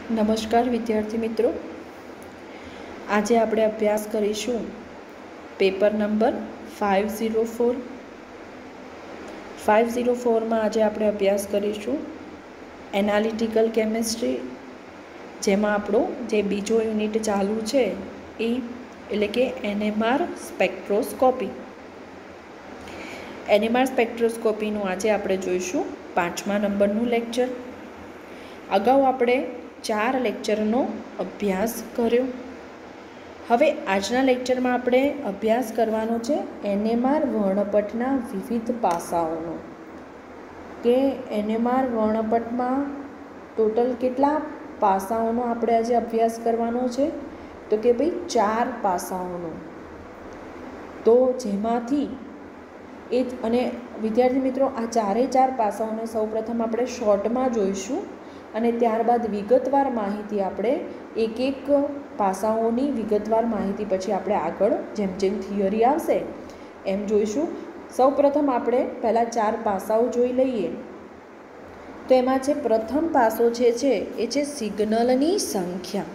નમસ્કાર વિદ્યાર્થી મિત્રો, આજે આપણે અભ્યાસ કરીશું પેપર નંબર 504. 504માં આજે આપણે અભ્યાસ કરીશું એનાલિટિકલ કેમિસ્ટ્રી, જેમાં આપણો જે બીજો યુનિટ ચાલુ છે એ એટલે કે NMR સ્પેક્ટ્રોસ્કોપી. NMR સ્પેક્ટ્રોસ્કોપીનું આજે આપણે જોઈશું 5મા નંબરનું લેક્ચર. અગાઉ આપણે 4 લેક્ચરનો અભ્યાસ કર્યો. હવે આજના લેક્ચરમાં આપણે અભ્યાસ કરવાનો છે NMR વર્ણપટના વિવિધ પાસાઓનો. કે NMR વર્ણપટમાં ટોટલ કેટલા પાસાઓનો આપણે આજે અભ્યાસ કરવાનો છે? તો કે ભાઈ 4 પાસાઓનો. તો જેમાંથી અને વિદ્યાર્થી મિત્રો, આ 4 પાસાઓને સૌપ્રથમ આપણે શોર્ટમાં જોઈશું અને ત્યારબાદ વિગતવાર માહિતી આપણે એક પાસાઓની વિગતવાર માહિતી પછી આપણે આગળ જેમ જેમ થિયરી આવશે એમ જોઈશું. સૌપ્રથમ આપણે પહેલાં 4 પાસાઓ જોઈ લઈએ. તો એમાં છે પ્રથમ પાસો છે એ છે સિગ્નલની સંખ્યા.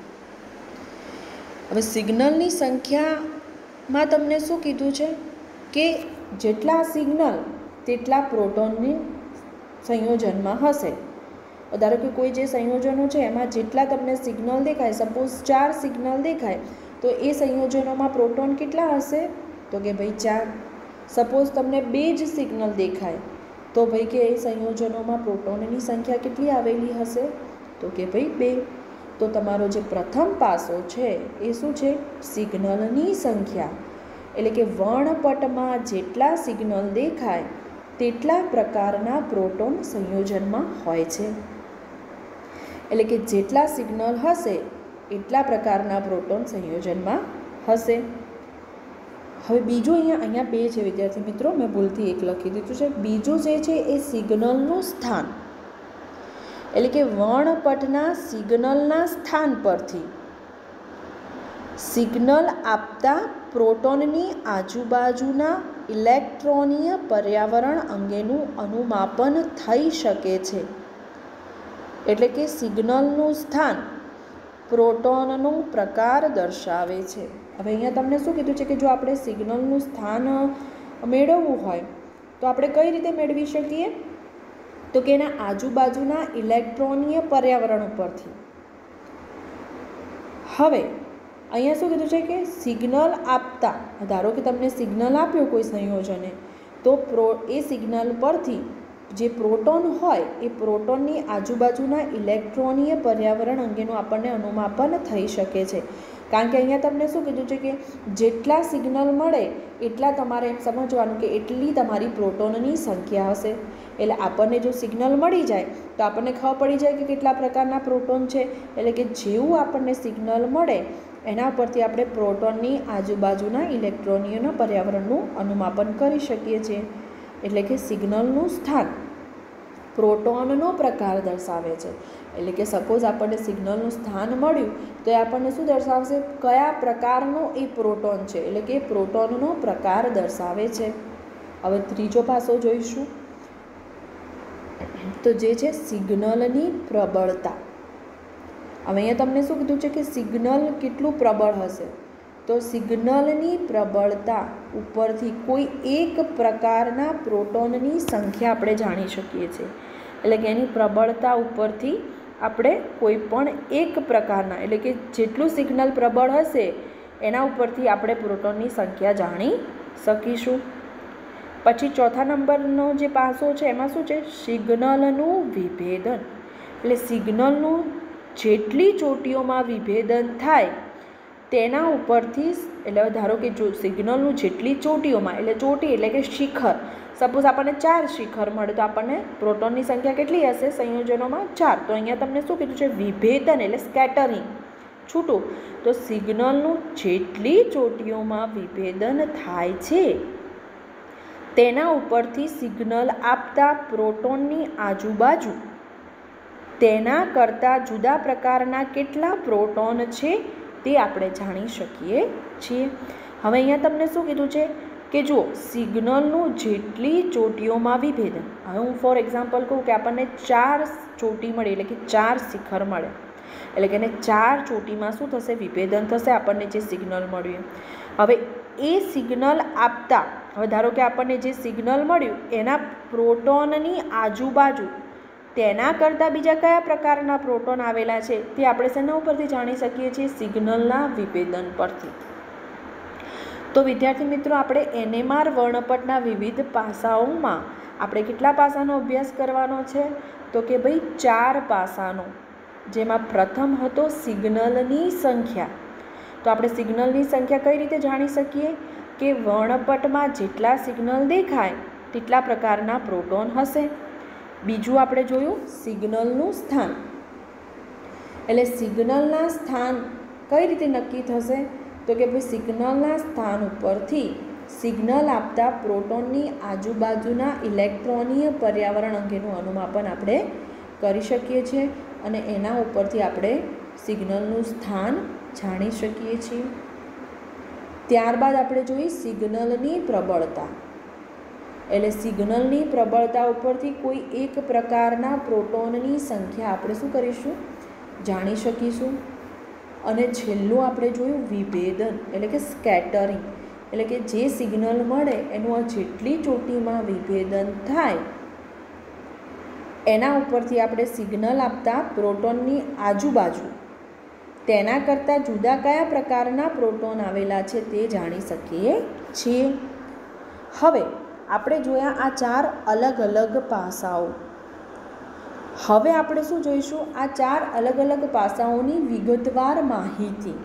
હવે સિગ્નલની સંખ્યામાં તમને શું કીધું છે કે જેટલા સિગ્નલ તેટલા પ્રોટોનની સંયોજનમાં હશે. ધારો કે કોઈ જે સંયોજનો છે એમાં જેટલા તમને સિગ્નલ દેખાય, સપોઝ 4 સિગ્નલ દેખાય, તો એ સંયોજનોમાં પ્રોટોન કેટલા હશે? તો કે ભાઈ 4. સપોઝ તમને 2 જ સિગ્નલ દેખાય તો ભાઈ કે એ સંયોજનોમાં પ્રોટોનની સંખ્યા કેટલી આવેલી હશે? તો કે ભાઈ 2. તો તમારો જે પ્રથમ પાસો છે એ શું છે? સિગ્નલની સંખ્યા. એટલે કે વર્ણપટમાં જેટલા સિગ્નલ દેખાય તેટલા પ્રકારના પ્રોટોન સંયોજનમાં હોય છે. એટલે કે જેટલા સિગ્નલ હશે એટલા પ્રકારના પ્રોટોન સંયોજનમાં હશે. હવે બીજું અહીંયા 2 છે વિદ્યાર્થી મિત્રો, મેં ભૂલથી 1 લખી દીધું છે. બીજું જે છે એ સિગ્નલનું સ્થાન. એટલે કે વર્ણપટના સિગ્નલના સ્થાન પરથી સિગ્નલ આપતા પ્રોટોનની આજુબાજુના ઇલેક્ટ્રોનીય પર્યાવરણ અંગેનું અનુમાપન થઈ શકે છે. એટલે કે સિગ્નલનું સ્થાન પ્રોટોનનો પ્રકાર દર્શાવે છે. હવે અહીંયા તમને શું કીધું છે કે જો આપણે સિગ્નલનું સ્થાન મેળવવું હોય તો આપણે કઈ રીતે મેળવી શકીએ? તો કે એના આજુબાજુના ઇલેક્ટ્રોનીય પર્યાવરણ ઉપરથી. હવે અહીંયા શું કીધું છે કે સિગ્નલ આપતા, ધારો કે તમને સિગ્નલ આપ્યો કોઈ સંયોજને, તો એ સિગ્નલ પરથી જે પ્રોટોન હોય એ પ્રોટોનની આજુબાજુના ઇલેક્ટ્રોનીય પર્યાવરણ અંગેનું આપણને અનુમાપન થઈ શકે છે. કારણ કે અહીંયા તમને શું કીધું છે કે જેટલા સિગ્નલ મળે એટલા તમારે એમ સમજવાનું કે એટલી તમારી પ્રોટોનની સંખ્યા હશે. એટલે આપણને જો સિગ્નલ મળી જાય તો આપણને ખબર પડી જાય કે કેટલા પ્રકારના પ્રોટોન છે. એટલે કે જેવું આપણને સિગ્નલ મળે એના પરથી આપણે પ્રોટોનની આજુબાજુના ઇલેક્ટ્રોનીયના પર્યાવરણનું અનુમાપન કરી શકીએ છીએ. એટલે કે સિગ્નલનું સ્થાન પ્રોટોનનો પ્રકાર દર્શાવે છે. એટલે કે સપોઝ આપણને સિગ્નલનું સ્થાન મળ્યું તો એ આપણને શું દર્શાવશે? કયા પ્રકારનો એ પ્રોટોન છે. એટલે કે પ્રોટોનનો પ્રકાર દર્શાવે છે. હવે ત્રીજો પાસો જોઈશું તો જે છે સિગ્નલની પ્રબળતા. હવે અહીંયા તમને શું કીધું છે કે સિગ્નલ કેટલું પ્રબળ હશે? તો સિગ્નલની પ્રબળતા ઉપરથી કોઈ એક પ્રકારના પ્રોટોનની સંખ્યા આપણે જાણી શકીએ છીએ. એટલે કે એની પ્રબળતા ઉપરથી આપણે કોઈ પણ એક પ્રકારના, એટલે કે જેટલું સિગ્નલ પ્રબળ હશે એના ઉપરથી આપણે પ્રોટોનની સંખ્યા જાણી શકીશું. પછી ચોથા નંબરનો જે પાસો છે એમાં શું છે? સિગ્નલનું વિભેદન. એટલે સિગ્નલનું જેટલી ચોટીઓમાં વિભેદન થાય તેના ઉપરથી, એટલે ધારો કે જો સિગ્નલનું જેટલી ચોટીઓમાં, એટલે ચોટી એટલે કે શિખર, સપોઝ આપણને 4 શિખર મળે તો આપણને પ્રોટોનની સંખ્યા કેટલી હશે સંયોજનોમાં? 4. તો અહીંયા તમને શું કીધું છે? વિભેદન એટલે સ્કેટરિંગ, છૂટું. તો સિગ્નલનું જેટલી ચોટીઓમાં વિભેદન થાય છે તેના ઉપરથી સિગ્નલ આપતા પ્રોટોનની આજુબાજુ તેના કરતાં જુદા પ્રકારના કેટલા પ્રોટોન છે તે આપણે જાણી શકીએ છીએ. હવે અહીંયા તમને શું કીધું છે કે જુઓ, સિગ્નલનું જેટલી ચોટીઓમાં વિભેદન. હવે હું ફોર એક્ઝામ્પલ કહું કે આપણને 4 ચોટી મળે એટલે કે 4 શિખર મળે. એટલે કે એને 4 ચોટીમાં શું થશે? વિભેદન થશે, આપણને જે સિગ્નલ મળ્યું. હવે એ સિગ્નલ આપતા, હવે ધારો કે આપણને જે સિગ્નલ મળ્યું એના પ્રોટોનની આજુબાજુ તેના કરતાં બીજા કયા પ્રકારના પ્રોટોન આવેલા છે તે આપણે શેના ઉપરથી જાણી શકીએ છીએ? સિગ્નલના વિભેદન પરથી. તો વિદ્યાર્થી મિત્રો, આપણે NMR વર્ણપટના વિવિધ પાસાઓમાં આપણે કેટલા પાસાનો અભ્યાસ કરવાનો છે? તો કે ભાઈ 4 પાસાનો, જેમાં પ્રથમ હતો સિગ્નલની સંખ્યા. તો આપણે સિગ્નલની સંખ્યા કઈ રીતે જાણી શકીએ? કે વર્ણપટમાં જેટલા સિગ્નલ દેખાય તેટલા પ્રકારના પ્રોટોન હશે. બીજું આપણે જોયું સિગ્નલનું સ્થાન. એટલે સિગ્નલના સ્થાન કઈ રીતે નક્કી થશે? તો કે ભાઈ સિગ્નલના સ્થાન ઉપરથી સિગ્નલ આપતા પ્રોટોનની આજુબાજુના ઇલેક્ટ્રોનીય પર્યાવરણ અંગેનું અનુમાપન આપણે કરી શકીએ છીએ અને એના ઉપરથી આપણે સિગ્નલનું સ્થાન જાણી શકીએ છીએ. ત્યારબાદ આપણે જોઈએ સિગ્નલની પ્રબળતા. એટલે સિગ્નલની પ્રબળતા ઉપરથી કોઈ એક પ્રકારના પ્રોટોનની સંખ્યા આપણે શું કરીશું? જાણી શકીશું. અને છેલ્લું આપણે જોયું વિભેદન, એટલે કે સ્કેટરિંગ. એટલે કે જે સિગ્નલ મળે એનું જેટલી ચોટીમાં વિભેદન થાય એના ઉપરથી આપણે સિગ્નલ આપતા પ્રોટોનની આજુબાજુ તેના કરતાં જુદા કયા પ્રકારના પ્રોટોન આવેલા છે તે જાણી શકીએ છીએ. હવે આપણે જોયા આ 4 અલગ અલગ પાસાઓ. હવે આપણે શું જોઈશું? આ 4 અલગ અલગ પાસાઓની વિગતવાર માહિતી.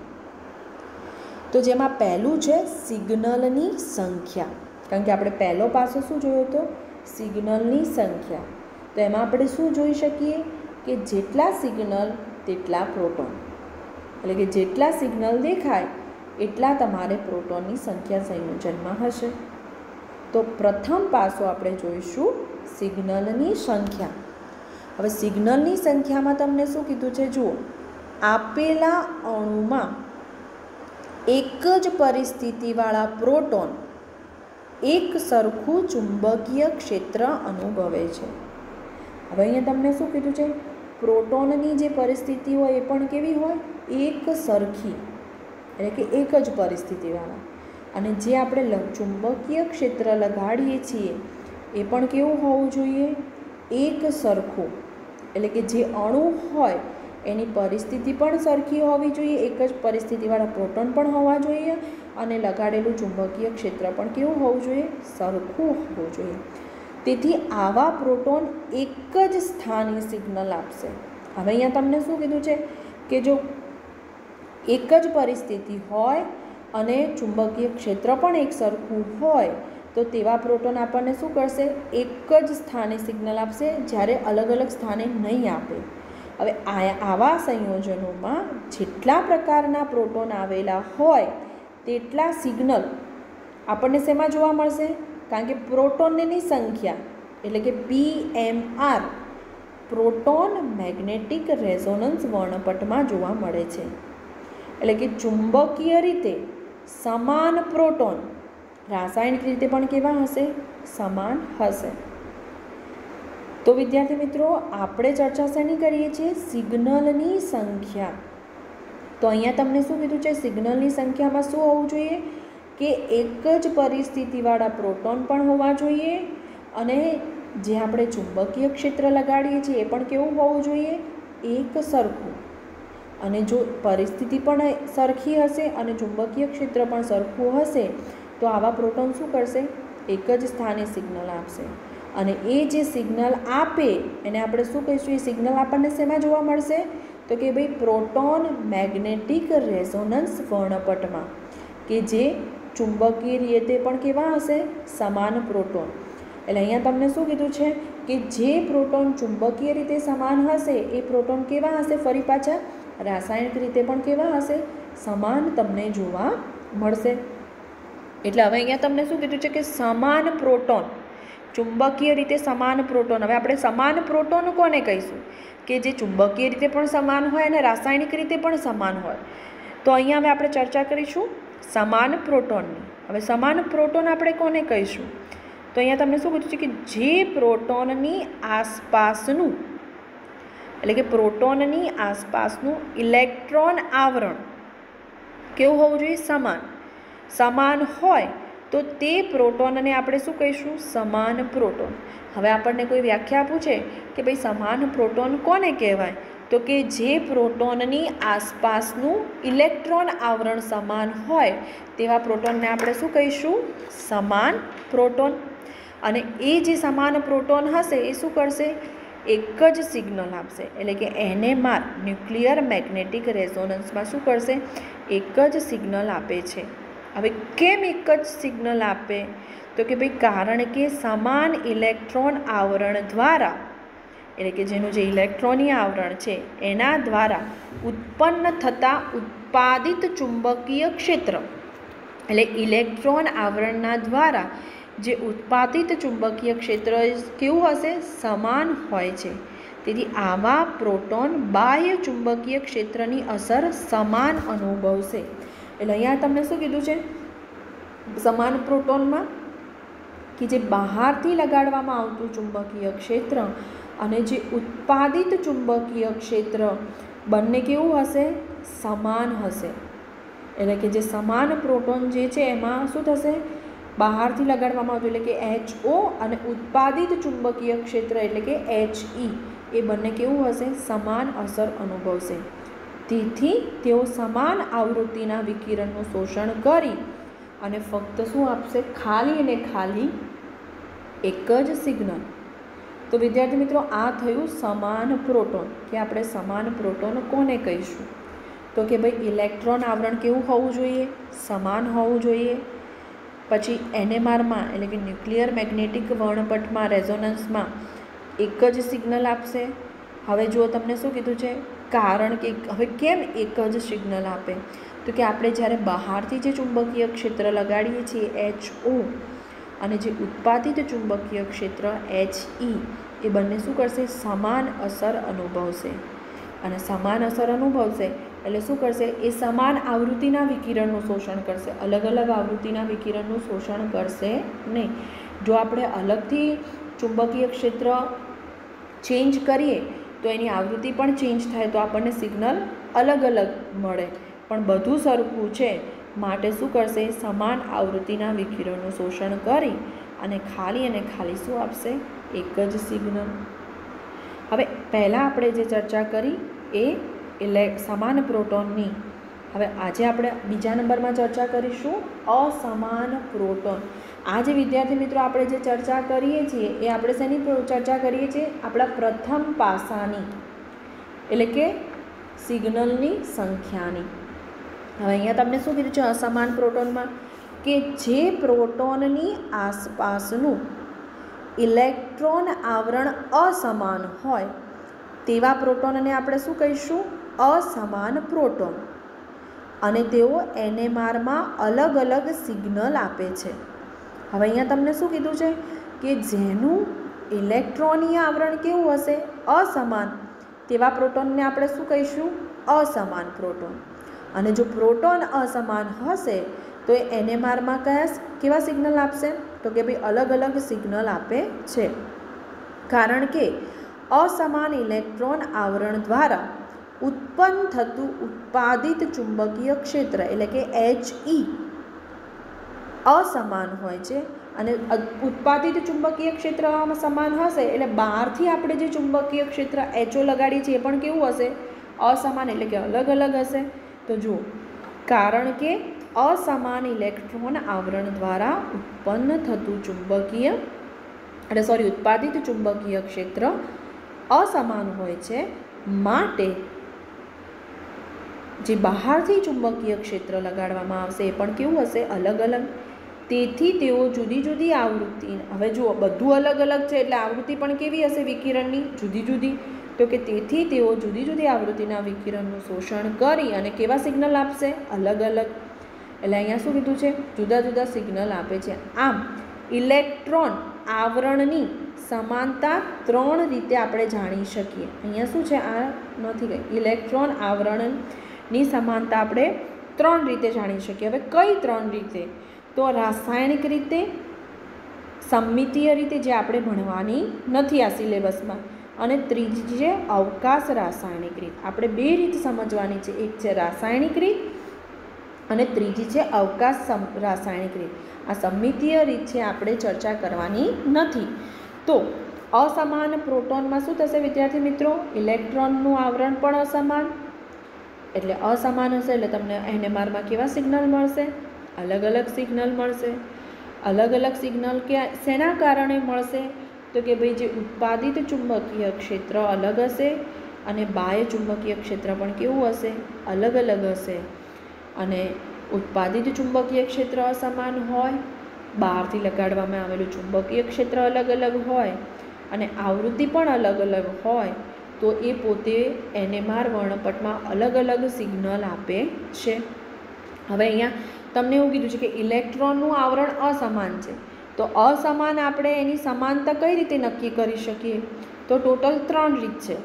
તો જેમાં પહેલું છે સિગ્નલની સંખ્યા. કારણ કે આપણે પહેલો પાસો શું જોયો હતો? સિગ્નલની સંખ્યા. તો એમાં આપણે શું જોઈ શકીએ? કે જેટલા સિગ્નલ તેટલા પ્રોટોન. એટલે કે જેટલા સિગ્નલ દેખાય એટલા તમારે પ્રોટોનની સંખ્યા સંયોજનમાં હશે. તો પ્રથમ પાસો આપણે જોઈશું સિગ્નલની સંખ્યા. હવે સિગ્નલની સંખ્યામાં તમને શું કીધું છે? જુઓ, આપેલા અણુમાં એક જ પરિસ્થિતિવાળા પ્રોટોન એક સરખું ચુંબકીય ક્ષેત્ર અનુભવે છે. હવે અહીંયા તમને શું કીધું છે? પ્રોટોનની જે પરિસ્થિતિ હોય એ પણ કેવી હોય? એક સરખી, એટલે કે એક જ પરિસ્થિતિવાળા. અને જે આપણે ચુંબકીય ક્ષેત્ર લગાડીએ છીએ એ પણ કેવું હોવું જોઈએ? એક સરખું. એટલે કે જે અણુ હોય એની પરિસ્થિતિ પણ સરખી હોવી જોઈએ, એક જ પરિસ્થિતિવાળા પ્રોટોન પણ હોવા જોઈએ અને લગાડેલું ચુંબકીય ક્ષેત્ર પણ કેવું હોવું જોઈએ? સરખું હોવું જોઈએ. તેથી આવા પ્રોટોન એક જ સ્થાને સિગ્નલ આપશે. હવે અહીંયા તમને શું કીધું છે? કે જો એક જ પરિસ્થિતિ હોય અને ચુંબકીય ક્ષેત્ર પણ એક સરખું હોય તો તેવા પ્રોટોન આપણને શું કરશે? એક જ સ્થાને સિગ્નલ આપશે, જ્યારે અલગ અલગ સ્થાને નહીં આપે. હવે આવા સંયોજનોમાં જેટલા પ્રકારના પ્રોટોન આવેલા હોય તેટલા સિગ્નલ આપણને શેમાં જોવા મળશે? કારણ કે પ્રોટોનની સંખ્યા એટલે કે PMR પ્રોટોન મેગ્નેટિક રેઝોનન્સ વર્ણપટમાં જોવા મળે છે. એટલે કે ચુંબકીય રીતે સમાન પ્રોટોન રાસાયણિક રીતે પણ કેવા હશે? સમાન હશે. તો વિદ્યાર્થી મિત્રો, આપણે ચર્ચા શેની કરીએ છીએ? સિગ્નલની સંખ્યા. તો અહીંયા તમને શું કીધું છે? સિગ્નલની સંખ્યામાં શું હોવું જોઈએ? કે એક જ પરિસ્થિતિવાળા પ્રોટોન પણ હોવા જોઈએ અને જે આપણે ચુંબકીય ક્ષેત્ર લગાડીએ છીએ એ પણ કેવું હોવું જોઈએ? એક સરખું. અને જો પરિસ્થિતિ પણ સરખી હશે અને ચુંબકીય ક્ષેત્ર પણ સરખું હશે તો આવા પ્રોટોન શું કરશે? એક જ સ્થાને સિગ્નલ આપશે. અને એ જે સિગ્નલ આપે એને આપણે શું કહીશું? એ સિગ્નલ આપણને શેમાં જોવા મળશે? તો કે ભાઈ પ્રોટોન મેગ્નેટિક રેઝોનન્સ વર્ણપટમાં, કે જે ચુંબકીય રીતે પણ કેવા હશે? સમાન પ્રોટોન. એટલે અહીંયા તમને શું કીધું છે? કે જે પ્રોટોન ચુંબકીય રીતે સમાન હશે એ પ્રોટોન કેવા હશે? ફરી પાછા રાસાયણિક રીતે પણ કેવા હશે? સમાન તમને જોવા મળશે. એટલે હવે અહીંયા તમને શું કીધું છે? કે સમાન પ્રોટોન, ચુંબકીય રીતે સમાન પ્રોટોન. હવે આપણે સમાન પ્રોટોન કોને કહીશું? કે જે ચુંબકીય રીતે પણ સમાન હોય અને રાસાયણિક રીતે પણ સમાન હોય. તો અહીંયા હવે આપણે ચર્ચા કરીશું સમાન પ્રોટોનની. હવે સમાન પ્રોટોન આપણે કોને કહીશું? તો અહીંયા તમને શું કીધું છે? કે જે પ્રોટોનની આસપાસનું એટલે કે પ્રોટોનની આસપાસનું ઇલેક્ટ્રોન આવરણ કેવું હોવું જોઈએ? સમાન. સમાન હોય તો તે પ્રોટોનને આપણે શું કહીશું? સમાન પ્રોટોન. હવે આપણને કોઈ વ્યાખ્યા પૂછે કે ભાઈ સમાન પ્રોટોન કોને કહેવાય? તો કે જે પ્રોટોનની આસપાસનું ઇલેક્ટ્રોન આવરણ સમાન હોય તેવા પ્રોટોનને આપણે શું કહીશું? સમાન પ્રોટોન. અને એ જે સમાન પ્રોટોન હશે એ શું કરશે? એક જ સિગ્નલ આપશે. એટલે કે NMR ન્યુક્લિયર મેગ્નેટિક રેઝોનન્સમાં શું કરશે? એક જ સિગ્નલ આપે છે. હવે કેમ એક જ સિગ્નલ આપે? તો કે ભાઈ કારણ કે સમાન ઇલેક્ટ્રોન આવરણ દ્વારા, એટલે કે જેનું જે ઇલેક્ટ્રોનીય આવરણ છે એના દ્વારા ઉત્પન્ન થતા ઉત્પાદિત ચુંબકીય ક્ષેત્ર, એટલે ઇલેક્ટ્રોન આવરણના દ્વારા જે ઉત્પાદિત ચુંબકીય ક્ષેત્ર કેવું હશે? સમાન હોય છે. તેથી આવા પ્રોટોન બાહ્ય ચુંબકીય ક્ષેત્રની અસર સમાન અનુભવશે. એટલે અહીંયા તમને શું કીધું છે? સમાન પ્રોટોનમાં કે જે બહારથી લગાડવામાં આવતું ચુંબકીય ક્ષેત્ર અને જે ઉત્પાદિત ચુંબકીય ક્ષેત્ર બંને કેવું હશે? સમાન હશે. એટલે કે જે સમાન પ્રોટોન જે છે એમાં શું થશે? બહારથી લગાડવામાં આવતું એટલે કે HO અને ઉત્પાદિત ચુંબકીય ક્ષેત્ર એટલે કે HE એ બંને કેવું હશે? સમાન અસર અનુભવશે. તેથી તેઓ સમાન આવૃત્તિના વિકિરણનું શોષણ કરી અને ફક્ત શું આપશે? ખાલી અને ખાલી એક જ સિગ્નલ. તો વિદ્યાર્થી મિત્રો, આ થયું સમાન પ્રોટોન. કે આપણે સમાન પ્રોટોન કોને કહીશું? તો કે ભાઈ ઇલેક્ટ્રોન આવરણ કેવું હોવું જોઈએ? સમાન હોવું જોઈએ. પછી NMRમાં એટલે કે ન્યુક્લિયર મેગ્નેટિક વર્ણપટમાં રેઝોનન્સમાં એક જ સિગ્નલ આપશે. હવે જુઓ તમને શું કીધું છે? કારણ કે હવે કેમ એક જ સિગ્નલ આપે? તો કે આપણે જ્યારે બહારથી જે ચુંબકીય ક્ષેત્ર લગાડીએ છીએ HO અને જે ઉત્પાદિત ચુંબકીય ક્ષેત્ર HE એ બંને શું કરશે? સમાન અસર અનુભવશે. અને સમાન અસર અનુભવશે એટલે શું કરશે? એ સમાન આવૃત્તિના વિકિરણનું શોષણ કરશે. અલગ અલગ આવૃત્તિના વિકિરણનું શોષણ કરશે નહીં. જો આપણે અલગથી ચુંબકીય ક્ષેત્ર ચેન્જ કરીએ તો એની આવૃત્તિ પણ ચેન્જ થાય તો આપણને સિગ્નલ અલગ અલગ મળે. પણ બધું સરખું છે માટે શું કરશે? સમાન આવૃત્તિના વિકિરણનું શોષણ કરી અને ખાલી શું આપશે? એક જ સિગ્નલ. હવે પહેલાં આપણે જે ચર્ચા કરી એ સમાન પ્રોટોનની. હવે આજે આપણે બીજા નંબરમાં ચર્ચા કરીશું અસમાન પ્રોટોન. આજે વિદ્યાર્થી મિત્રો આપણે જે ચર્ચા કરીએ છીએ એ આપણે શેની ચર્ચા કરીએ છીએ? આપણા પ્રથમ પાસાની, એટલે કે સિગ્નલની સંખ્યાની. હવે અહીંયા તમને શું કીધું છે અસમાન પ્રોટોનમાં? કે જે પ્રોટોનની આસપાસનું ઇલેક્ટ્રોન આવરણ અસમાન હોય તેવા પ્રોટોનને આપણે શું કહીશું? અસમાન પ્રોટોન. અને તેઓ NMRમાં અલગ અલગ સિગ્નલ આપે છે. હવે અહીંયા તમને શું કીધું છે? કે જેનું ઇલેક્ટ્રોનીય આવરણ કેવું હશે? અસમાન. તેવા પ્રોટોનને આપણે શું કહીશું? અસમાન પ્રોટોન. અને જો પ્રોટોન અસમાન હશે તો એ NMRમાં કેવા સિગ્નલ આપશે? તો કે ભાઈ અલગ અલગ સિગ્નલ આપે છે. કારણ કે અસમાન ઇલેક્ટ્રોન આવરણ દ્વારા ઉત્પન્ન થતું ઉત્પાદિત ચુંબકીય ક્ષેત્ર એટલે કે HE અસમાન હોય છે. અને ઉત્પાદિત ચુંબકીય ક્ષેત્ર સમાન હશે એટલે બહારથી આપણે જે ચુંબકીય ક્ષેત્ર HO લગાડીએ છીએ એ પણ કેવું હશે? અસમાન, એટલે કે અલગ અલગ હશે. તો જુઓ, કારણ કે અસમાન ઇલેક્ટ્રોન આવરણ દ્વારા ઉત્પન્ન થતું ઉત્પાદિત ચુંબકીય ક્ષેત્ર અસમાન હોય છે માટે જે બહારથી ચુંબકીય ક્ષેત્ર લગાડવામાં આવશે એ પણ કેવું હશે? અલગ અલગ. તેથી તેઓ જુદી જુદી આવૃત્તિ, હવે જુઓ બધું અલગ અલગ છે એટલે આવૃત્તિ પણ કેવી હશે વિકિરણની? જુદી જુદી. તો કે તેથી તેઓ જુદી જુદી આવૃત્તિના વિકિરણનું શોષણ કરી અને કેવા સિગ્નલ આપશે? અલગ અલગ. એટલે અહીંયા શું કીધું છે? જુદા જુદા સિગ્નલ આપે છે. આમ ઇલેક્ટ્રોન આવરણની સમાનતા 3 રીતે આપણે જાણી શકીએ. અહીંયા શું છે? આ નથી કંઈ. ઇલેક્ટ્રોન આવરણની સમાનતા આપણે 3 રીતે જાણી શકીએ. હવે કઈ 3 રીતે? તો રાસાયણિક રીતે, સમમિતીય રીતે જે આપણે ભણવાની નથી આ સિલેબસમાં, અને ત્રીજી છે અવકાશ રાસાયણિક રીત. આપણે બે રીત સમજવાની છે, એક છે રાસાયણિક રીત અને ત્રીજી છે અવકાશ રાસાયણિક રીત. આ સમમિતીય રીત છે, આપણે ચર્ચા કરવાની નથી. તો અસમાન પ્રોટોનમાં શું થશે વિદ્યાર્થી મિત્રો? ઇલેક્ટ્રોનનું આવરણ પણ અસમાન, એટલે અસમાન હશે એટલે તમને NMRમાં કેવા સિગ્નલ મળશે? અલગ અલગ સિગ્નલ મળશે. અલગ અલગ સિગ્નલ શેના કારણે મળશે? તો કે ભાઈ જે ઉત્પાદિત ચુંબકીય ક્ષેત્ર અલગ હશે અને બાહ્ય ચુંબકીય ક્ષેત્ર પણ કેવું હશે? અલગ અલગ હશે. અને ઉત્પાદિત ચુંબકીય ક્ષેત્ર અસમાન હોય, બહારથી લગાડવામાં આવેલું ચુંબકીય ક્ષેત્ર અલગ અલગ હોય અને આવૃત્તિ પણ અલગ અલગ હોય, તો એ પોતે NMR વર્ણપટમાં અલગ અલગ સિગ્નલ આપે છે. હવે અહીંયા તમને એવું કીધું છે કે ઇલેક્ટ્રોનનું આવરણ અસમાન છે, તો અસમાન આપણે એની સમાનતા કઈ રીતે નક્કી કરી શકીએ? તો ટોટલ 3 રીત છે,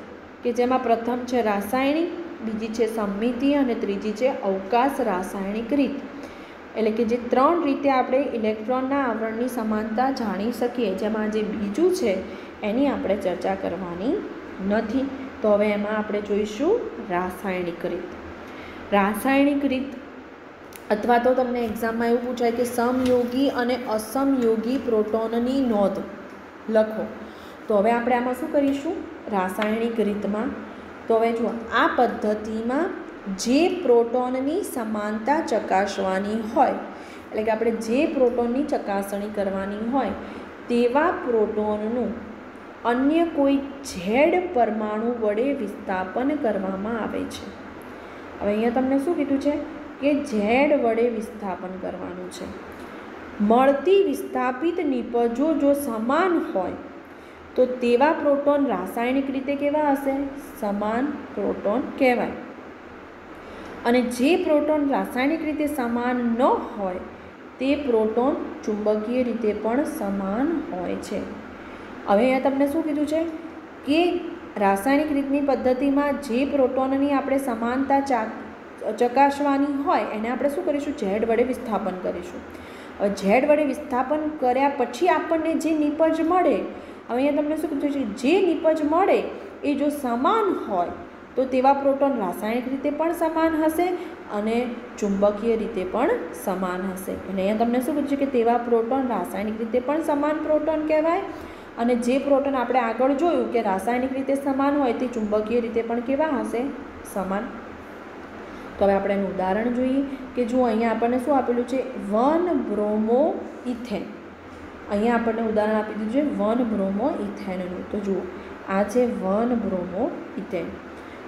કે જેમાં પ્રથમ છે રાસાયણિક, બીજી છે સમમિતીય અને ત્રીજી છે અવકાશ રાસાયણિક રીત. એટલે કે જે 3 રીતે આપણે ઇલેક્ટ્રોનના આવરણની સમાનતા જાણી શકીએ, જેમાં જે બીજું છે એની આપણે ચર્ચા કરવાની નથી. તો હવે એમાં આપણે જોઈશું રાસાયણિક રીત. રાસાયણિક રીત અથવા તો તમને એક્ઝામમાં એવું પૂછાય કે સમયોગી અને અસમયોગી પ્રોટોનની નોંધ લખો. તો હવે આપણે આમાં શું કરીશું? રાસાયણિક રીતમાં તો હવે જુઓ, આ પદ્ધતિમાં જે પ્રોટોનની સમાનતા ચકાસવાની હોય, એટલે કે આપણે જે પ્રોટોનની ચકાસણી કરવાની હોય તેવા પ્રોટોનનું અન્ય કોઈ ઝેડ પરમાણુ વડે વિસ્થાપન કરવામાં આવે છે. હવે અહીંયા તમને શું કીધું છે કે ઝેડ વડે વિસ્થાપન કરવાનું છે. મળતી વિસ્થાપિત નિપજો જો સમાન હોય તો તેવા પ્રોટોન રાસાયણિક રીતે કેવા હશે? સમાન પ્રોટોન કહેવાય. અને જે પ્રોટોન રાસાયણિક રીતે સમાન ન હોય તે પ્રોટોન ચુંબકીય રીતે પણ સમાન હોય છે. હવે અહીંયા તમને શું કીધું છે કે રાસાયણિક રીતની પદ્ધતિમાં જે પ્રોટોનની આપણે સમાનતા ચકાસવાની હોય એને આપણે શું કરીશું? ઝેડ વડે વિસ્થાપન કરીશું. હવે ઝેડ વડે વિસ્થાપન કર્યા પછી આપણને જે નિપજ મળે, હવે અહીંયા તમને શું કીધું છે? જે નિપજ મળે એ જો સમાન હોય તો તેવા પ્રોટોન રાસાયણિક રીતે પણ સમાન હશે અને ચુંબકીય રીતે પણ સમાન હશે. અને અહીંયા તમને શું કીધું છે કે તેવા પ્રોટોન રાસાયણિક રીતે પણ સમાન પ્રોટોન કહેવાય, અને જે પ્રોટોન આપણે આગળ જોયું કે રાસાયણિક રીતે સમાન હોય તે ચુંબકીય રીતે પણ કેવા હશે? સમાન. તો હવે આપણે એનું ઉદાહરણ જોઈએ કે જુઓ, અહીંયા આપણને શું આપેલું છે? 1-બ્રોમો ઇથેન. અહીંયા આપણને ઉદાહરણ આપી દીધું છે 1-બ્રોમો ઇથેનનું. તો જુઓ, આ છે 1-બ્રોમો ઇથેન.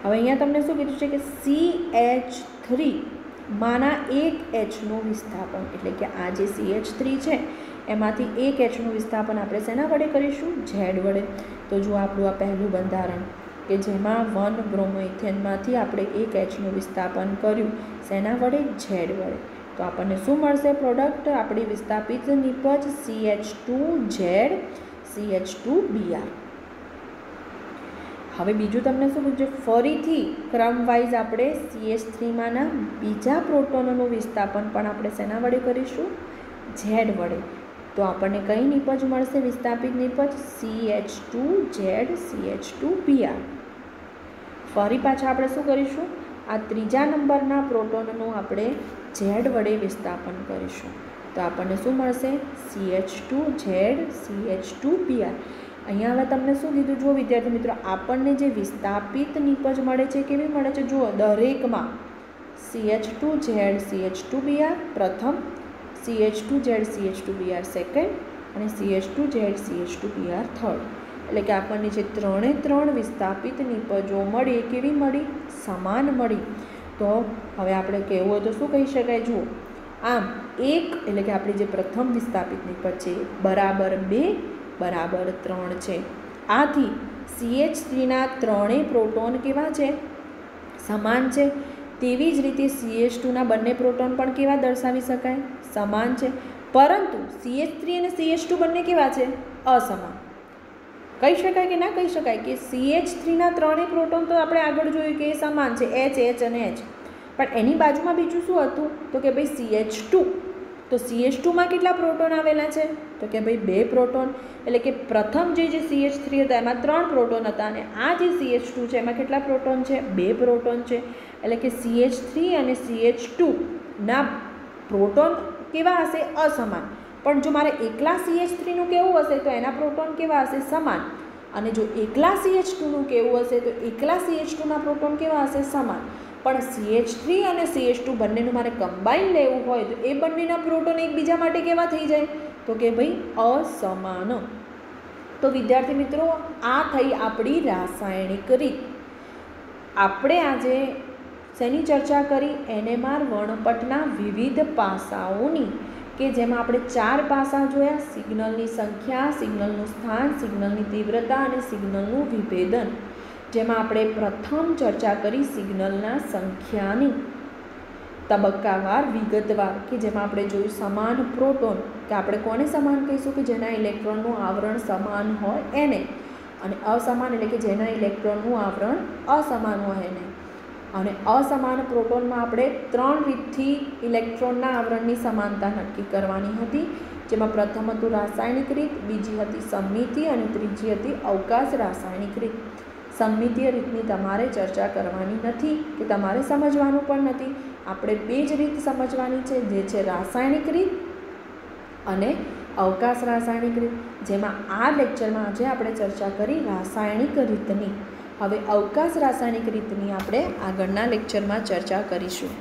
હવે અહીંયા તમને શું કીધું છે કે CH3 માના 1 Hનું વિસ્થાપન, એટલે કે આ જે CH3 છે એમાંથી 1 Hનું વિસ્થાપન આપણે શેના વડે કરીશું? ઝેડ વડે. તો જુઓ, આપણું આ પહેલું બંધારણ કે જેમાં 1-બ્રોમો ઇથેનમાંથી આપણે 1 Hનું વિસ્થાપન કર્યું શેના વડે? ઝેડ વડે. તો આપણને શું મળશે પ્રોડક્ટ? આપણી વિસ્થાપિત નિપજ CH2Z CH2Br. હવે બીજું તમને શું પૂછ્યું? ફરીથી ક્રમવાઇઝ આપણે CH3માના બીજા પ્રોટોનનું વિસ્થાપન પણ આપણે શેના વડે કરીશું? ઝેડ વડે. તો આપણને કઈ નિપજ મળશે? વિસ્થાપિત નિપજ CH2Z CH2Br. ફરી પાછા આપણે શું કરીશું? આ ત્રીજા નંબરના પ્રોટોનનું આપણે ઝેડ વડે વિસ્થાપન કરીશું. તો આપણને શું મળશે? CH2Z CH2Br. અહીંયા હવે તમને શું કીધું? જુઓ વિદ્યાર્થી મિત્રો, આપણને જે વિસ્થાપિત નિપજ મળે છે કેવી મળે છે? જુઓ, દરેકમાં CH2Z CH2Br પ્રથમ, CH2Z CH2Br સેકન્ડ અને CH2Z CH2Br થર્ડ. એટલે કે આપણને જે 3 વિસ્થાપિત નિપજો મળી કેવી મળી? સમાન મળી. તો હવે આપણે કહેવું હોય તો શું કહી શકાય? જુઓ, આમ 1 એટલે કે આપણી જે પ્રથમ વિસ્થાપિત નિપજ છે =2 =3 છે. આથી CH3ના 3 પ્રોટોન કેવા છે? સમાન છે. તેવી જ રીતે CH2ના બંને પ્રોટોન પણ કેવા દર્શાવી શકાય? સમાન છે. પરંતુ CH3 અને CH2 બંને કેવા છે? અસમાન. કહી શકાય કે ના કહી શકાય કે CH3ના 3 પ્રોટોન તો આપણે આગળ જોયું કે એ સમાન છે, H H અને H. પણ એની બાજુમાં બીજું શું હતું? તો કે ભાઈ CH2. તો CH2માં કેટલા પ્રોટોન આવેલા છે? તો કે ભાઈ 2 પ્રોટોન. એટલે કે પ્રથમ જે CH3 હતા એમાં 3 પ્રોટોન હતા અને આ જે CH2 છે એમાં કેટલા પ્રોટોન છે? 2 પ્રોટોન છે. એટલે કે CH3 અને CH2 ના પ્રોટોન કેવા હશે? અસમાન. પણ જો મારે એકલા CH3 નું કેવું હશે તો એના પ્રોટોન કેવા હશે? સમાન. અને જો એકલા CH2 નું કેવું હશે તો એકલા CH2 ના પ્રોટોન કેવા હશે? સમાન. પણ CH3 અને CH2 બંનેનું મારે કમ્બાઈન લેવું હોય તો એ બંનેના પ્રોટોન એકબીજા માટે કેવા થઈ જાય? તો કે ભાઈ અસમાન. તો વિદ્યાર્થી મિત્રો, આ થઈ આપણી રાસાયણિક રીત. આપણે આજે શેની ચર્ચા કરી? NMR વર્ણપટના વિવિધ પાસાઓની, કે જેમાં આપણે 4 પાસા જોયા: સિગ્નલની સંખ્યા, સિગ્નલનું સ્થાન, સિગ્નલની તીવ્રતા અને સિગ્નલનું વિભેદન. જેમાં આપણે પ્રથમ ચર્ચા કરી સિગ્નલના સંખ્યાની, તબક્કાવાર વિગતવાર, કે જેમાં આપણે જોયું સમાન પ્રોટોન, કે આપણે કોને સમાન કહીશું? કે જેના ઇલેક્ટ્રોનનું આવરણ સમાન હોય એને. અને અસમાન એટલે કે જેના ઇલેક્ટ્રોનનું આવરણ અસમાન હોય એને. અને અસમાન પ્રોટોનમાં આપણે 3 રીતથી ઇલેક્ટ્રોનના આવરણની સમાનતા નક્કી કરવાની હતી. જેમાં પ્રથમ હતું રાસાયણિક રીત, બીજી હતી સમમિતીય અને ત્રીજી હતી અવકાશ રાસાયણિક રીત. સમમિતીય રીતની તમારે ચર્ચા કરવાની નથી, કે તમારે સમજવાનું પણ નથી. આપણે 2 જ રીત સમજવાની છે, જે છે રાસાયણિક રીત અને અવકાશ રાસાયણિક રીત. જેમાં આ લેક્ચરમાં આજે આપણે ચર્ચા કરી રાસાયણિક રીતની. હવે અવકાશ રાસાયણિક રીતની આપણે આગળના લેક્ચરમાં ચર્ચા કરીશું.